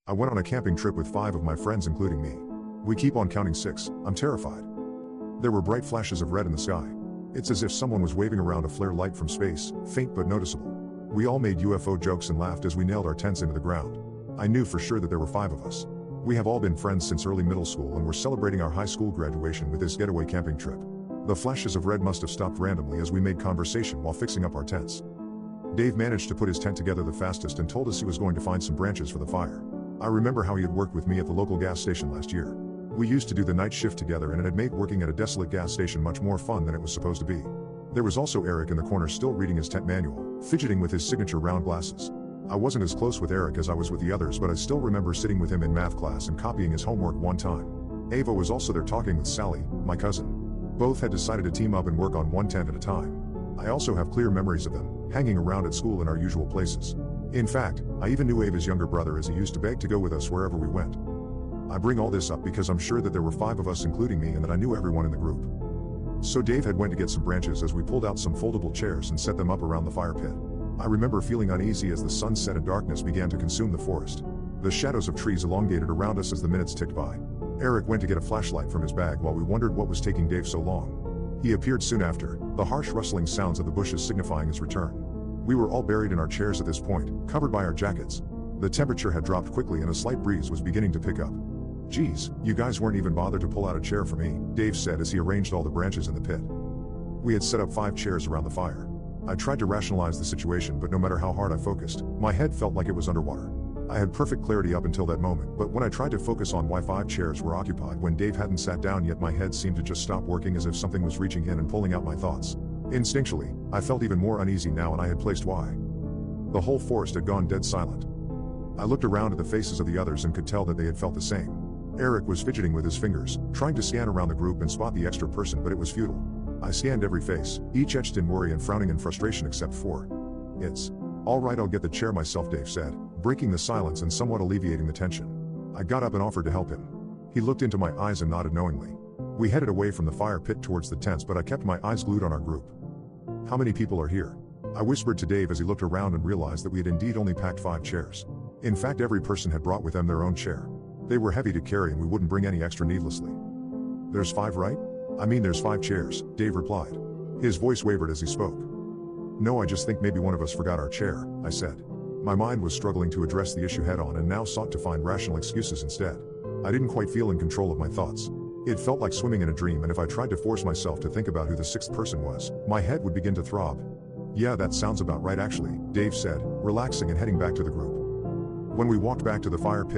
I went on a camping trip with 5 of my friends including me. We keep on counting 6, I'm terrified. There were bright flashes of red in the sky. It's as if someone was waving around a flare light from space, faint but noticeable. We all made UFO jokes and laughed as we nailed our tents into the ground. I knew for sure that there were 5 of us. We have all been friends since early middle school and were celebrating our high school graduation with this getaway camping trip. The flashes of red must have stopped randomly as we made conversation while fixing up our tents. Dave managed to put his tent together the fastest and told us he was going to find some branches for the fire. I remember how he had worked with me at the local gas station last year. We used to do the night shift together and it had made working at a desolate gas station much more fun than it was supposed to be. There was also Eric in the corner still reading his tent manual, fidgeting with his signature round glasses. I wasn't as close with Eric as I was with the others, but I still remember sitting with him in math class and copying his homework one time. Ava was also there talking with Sally, my cousin. Both had decided to team up and work on one tent at a time. I also have clear memories of them, hanging around at school in our usual places. In fact, I even knew Ava's younger brother as he used to beg to go with us wherever we went. I bring all this up because I'm sure that there were 5 of us including me and that I knew everyone in the group. So Dave had went to get some branches as we pulled out some foldable chairs and set them up around the fire pit. I remember feeling uneasy as the sun set and darkness began to consume the forest. The shadows of trees elongated around us as the minutes ticked by. Eric went to get a flashlight from his bag while we wondered what was taking Dave so long. He appeared soon after, the harsh rustling sounds of the bushes signifying his return. We were all buried in our chairs at this point, covered by our jackets. The temperature had dropped quickly and a slight breeze was beginning to pick up. "Geez, you guys weren't even bothered to pull out a chair for me," Dave said as he arranged all the branches in the pit. We had set up 5 chairs around the fire. I tried to rationalize the situation, but no matter how hard I focused, my head felt like it was underwater. I had perfect clarity up until that moment, but when I tried to focus on why 5 chairs were occupied when Dave hadn't sat down yet, my head seemed to just stop working as if something was reaching in and pulling out my thoughts. Instinctually, I felt even more uneasy now and I had placed why. The whole forest had gone dead silent. I looked around at the faces of the others and could tell that they had felt the same. Eric was fidgeting with his fingers, trying to scan around the group and spot the extra person, but it was futile. I scanned every face, each etched in worry and frowning in frustration except for. "It's all right, I'll get the chair myself," Dave said, breaking the silence and somewhat alleviating the tension. I got up and offered to help him. He looked into my eyes and nodded knowingly. We headed away from the fire pit towards the tents, but I kept my eyes glued on our group. "How many people are here?" I whispered to Dave as he looked around and realized that we had indeed only packed 5 chairs. In fact, every person had brought with them their own chair. They were heavy to carry and we wouldn't bring any extra needlessly. "There's 5, right?" "I mean, there's 5 chairs," Dave replied. His voice wavered as he spoke. "No, I just think maybe one of us forgot our chair," I said. My mind was struggling to address the issue head on and now sought to find rational excuses instead. I didn't quite feel in control of my thoughts. It felt like swimming in a dream, and if I tried to force myself to think about who the 6th person was, my head would begin to throb. "Yeah, that sounds about right actually," Dave said, relaxing and heading back to the group. When we walked back to the fire pit,